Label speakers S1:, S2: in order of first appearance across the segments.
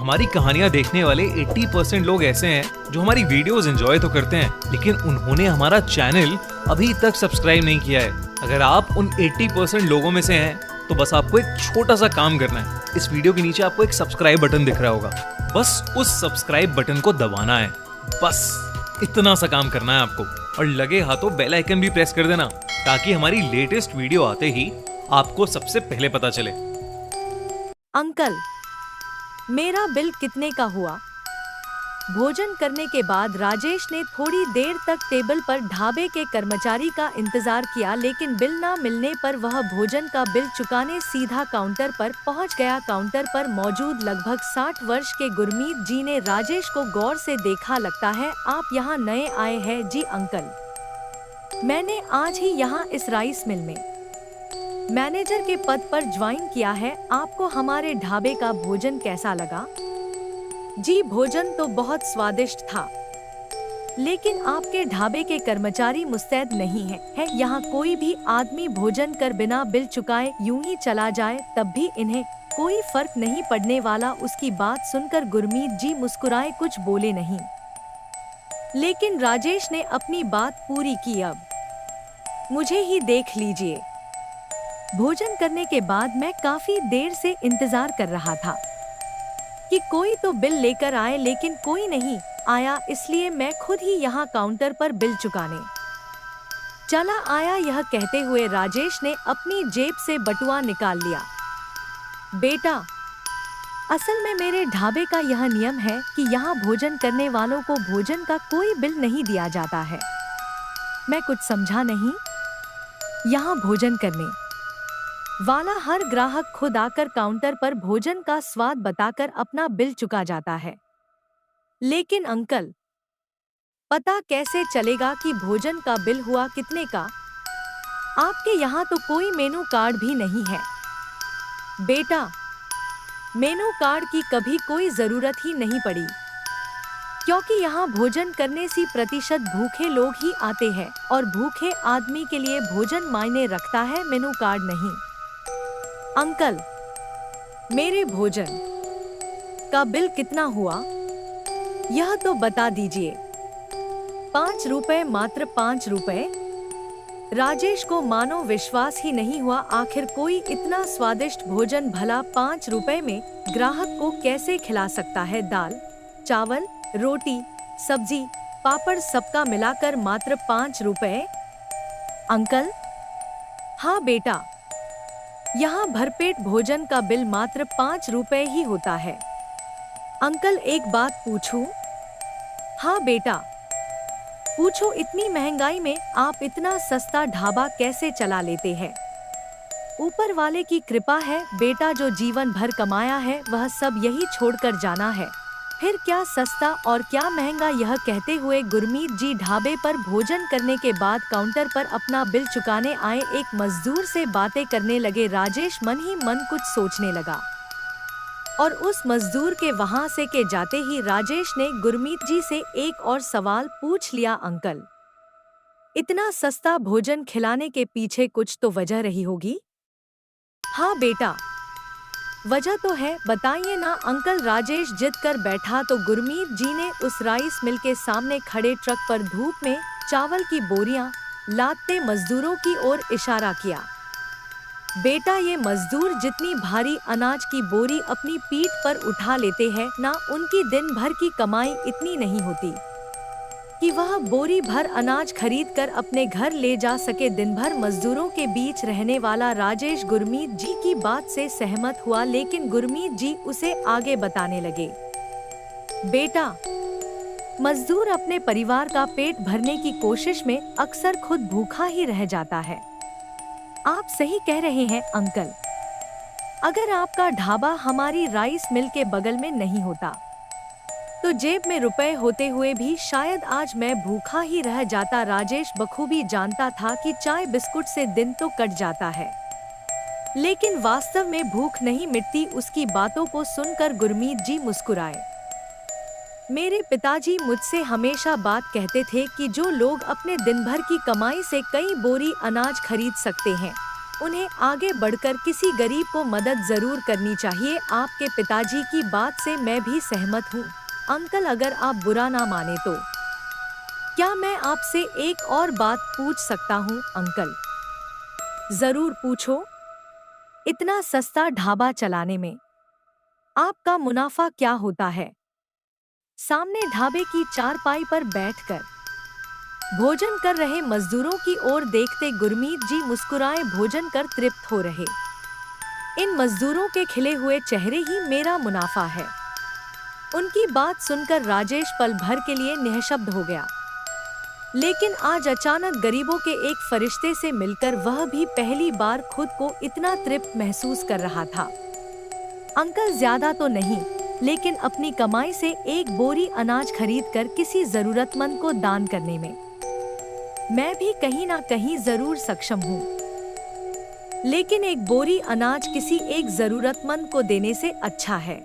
S1: हमारी कहानियाँ देखने वाले 80% लोग ऐसे हैं जो हमारी वीडियोस एंजॉय तो करते हैं, लेकिन उन्होंने हमारा चैनल अभी तक सब्सक्राइब नहीं किया है। अगर आप उन 80% लोगों में से हैं, तो बस आपको एक छोटा सा काम करना है। इस वीडियो के नीचे आपको एक सब्सक्राइब बटन दिख रहा होगा, बस उस सब्सक्राइब बटन को दबाना है। बस इतना सा काम करना है आपको, और लगे हाथों बेल आइकन भी प्रेस कर देना, ताकि हमारी लेटेस्ट वीडियो आते ही आपको सबसे पहले पता चले।
S2: अंकल, मेरा बिल कितने का हुआ? भोजन करने के बाद राजेश ने थोड़ी देर तक टेबल पर ढाबे के कर्मचारी का इंतजार किया, लेकिन बिल ना मिलने पर वह भोजन का बिल चुकाने सीधा काउंटर पर पहुंच गया। काउंटर पर मौजूद लगभग 60 वर्ष के गुरमीत जी ने राजेश को गौर से देखा। लगता है आप यहाँ नए आए हैं? जी अंकल, मैंने आज ही यहाँ इस राइस मिल में मैनेजर के पद पर ज्वाइन किया है। आपको हमारे ढाबे का भोजन कैसा लगा? जी, भोजन तो बहुत स्वादिष्ट था, लेकिन आपके ढाबे के कर्मचारी मुस्तैद नहीं है। यहाँ कोई भी आदमी भोजन कर बिना बिल चुकाए यूं ही चला जाए, तब भी इन्हें कोई फर्क नहीं पड़ने वाला। उसकी बात सुनकर गुरमीत जी मुस्कुराए, कुछ बोले नहीं, लेकिन राजेश ने अपनी बात पूरी की। अब मुझे ही देख लीजिए। भोजन करने के बाद मैं काफी देर से इंतजार कर रहा था कि कोई तो बिल लेकर आए, लेकिन कोई नहीं आया, इसलिए मैं खुद ही यहाँ काउंटर पर बिल चुकाने चला आया। यह कहते हुए राजेश ने अपनी जेब से बटुआ निकाल लिया। बेटा, असल में मेरे ढाबे का यह नियम है कि यहाँ भोजन करने वालों को भोजन का कोई बिल नहीं दिया जाता है। मैं कुछ समझा नहीं। यहाँ भोजन करने वाला हर ग्राहक खुद आकर काउंटर पर भोजन का स्वाद बताकर अपना बिल चुका जाता है। लेकिन अंकल, पता कैसे चलेगा कि भोजन का बिल हुआ कितने का? आपके यहाँ तो कोई मेनू कार्ड भी नहीं है। बेटा, मेनू कार्ड की कभी कोई जरूरत ही नहीं पड़ी, क्योंकि यहाँ भोजन करने 80% भूखे लोग ही आते हैं, और भूखे आदमी के लिए भोजन मायने रखता है, मेनू कार्ड नहीं। अंकल, मेरे भोजन का बिल कितना हुआ, यह तो बता दीजिए। 5 रुपए, मात्र 5 रुपए। राजेश को मानो विश्वास ही नहीं हुआ। आखिर कोई इतना स्वादिष्ट भोजन भला 5 रुपए में ग्राहक को कैसे खिला सकता है? दाल, चावल, रोटी, सब्जी, पापड़, सबका मिलाकर मात्र 5 रुपए। अंकल, हाँ बेटा, यहाँ भरपेट भोजन का बिल मात्र 5 रुपए ही होता है। अंकल, एक बात पूछूं? हाँ बेटा, पूछो। इतनी महंगाई में आप इतना सस्ता ढाबा कैसे चला लेते हैं? ऊपर वाले की कृपा है बेटा, जो जीवन भर कमाया है वह सब यही छोड़कर जाना है, फिर क्या सस्ता और क्या महंगा। यह कहते हुए गुरमीत जी ढाबे पर भोजन करने के बाद काउंटर पर अपना बिल चुकाने आए एक मजदूर से बातें करने लगे। राजेश मन ही मन कुछ सोचने लगा, और उस मजदूर के वहां से के जाते ही राजेश ने गुरमीत जी से एक और सवाल पूछ लिया। अंकल, इतना सस्ता भोजन खिलाने के पीछे कुछ तो वजह रही होगी? हाँ बेटा, वजह तो है, बताइए ना अंकल। राजेश जिद कर बैठा तो गुरमीत जी ने उस राइस मिल के सामने खड़े ट्रक पर धूप में चावल की बोरियां लादते मजदूरों की ओर इशारा किया। बेटा, ये मजदूर जितनी भारी अनाज की बोरी अपनी पीठ पर उठा लेते हैं ना, उनकी दिन भर की कमाई इतनी नहीं होती कि वह बोरी भर अनाज खरीद कर अपने घर ले जा सके। दिन भर मजदूरों के बीच रहने वाला राजेश गुरमीत जी की बात से सहमत हुआ, लेकिन गुरमीत जी उसे आगे बताने लगे। बेटा, मजदूर अपने परिवार का पेट भरने की कोशिश में अक्सर खुद भूखा ही रह जाता है। आप सही कह रहे हैं अंकल। अगर आपका ढाबा हमारी राइस मिल के बगल में नहीं होता, तो जेब में रुपए होते हुए भी शायद आज मैं भूखा ही रह जाता। राजेश बखूबी जानता था कि चाय बिस्कुट से दिन तो कट जाता है, लेकिन वास्तव में भूख नहीं मिटती। उसकी बातों को सुनकर गुरमीत जी मुस्कुराए। मेरे पिताजी मुझसे हमेशा बात कहते थे कि जो लोग अपने दिन भर की कमाई से कई बोरी अनाज खरीद सकते हैं, उन्हें आगे बढ़कर किसी गरीब को मदद जरूर करनी चाहिए। आपके पिताजी की बात से मैं भी सहमत हूँ अंकल, अगर आप बुरा ना माने तो। क्या मैं आपसे एक और बात पूछ सकता हूँ अंकल? जरूर पूछो। इतना सस्ता ढाबा चलाने में आपका मुनाफा क्या होता है? सामने ढाबे की चारपाई पर बैठकर भोजन कर रहे मजदूरों की ओर देखते गुरमीत जी मुस्कुराए भोजन कर तृप्त हो रहे। इन मजदूरों के खिले हुए चेहरे ही मेरा मुनाफा है। उनकी बात सुनकर राजेश पल भर के लिए निःशब्द हो गया। लेकिन आज अचानक गरीबों के एक फरिश्ते से मिलकर वह भी पहली बार खुद को इतना तृप्त महसूस कर रहा था। अंकल, ज्यादा तो नहीं, लेकिन अपनी कमाई से एक बोरी अनाज खरीदकर किसी जरूरतमंद को दान करने में मैं भी कहीं ना कहीं जरूर सक्षम हूँ। लेकिन एक बोरी अनाज किसी एक जरूरतमंद को देने से अच्छा है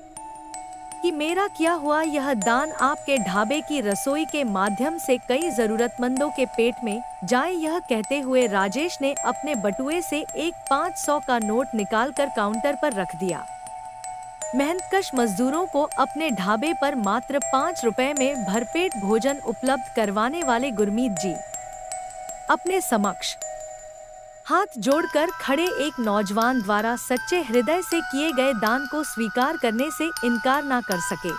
S2: कि मेरा किया हुआ यह दान आपके ढाबे की रसोई के माध्यम से कई जरूरतमंदों के पेट में जाए। यह कहते हुए राजेश ने अपने बटुए से एक 500 का नोट निकालकर काउंटर पर रख दिया। मेहनतकश मजदूरों को अपने ढाबे पर मात्र 5 रुपए में भरपेट भोजन उपलब्ध करवाने वाले गुरमीत जी अपने समक्ष हाथ जोड़कर खड़े एक नौजवान द्वारा सच्चे हृदय से किए गए दान को स्वीकार करने से इनकार ना कर सके।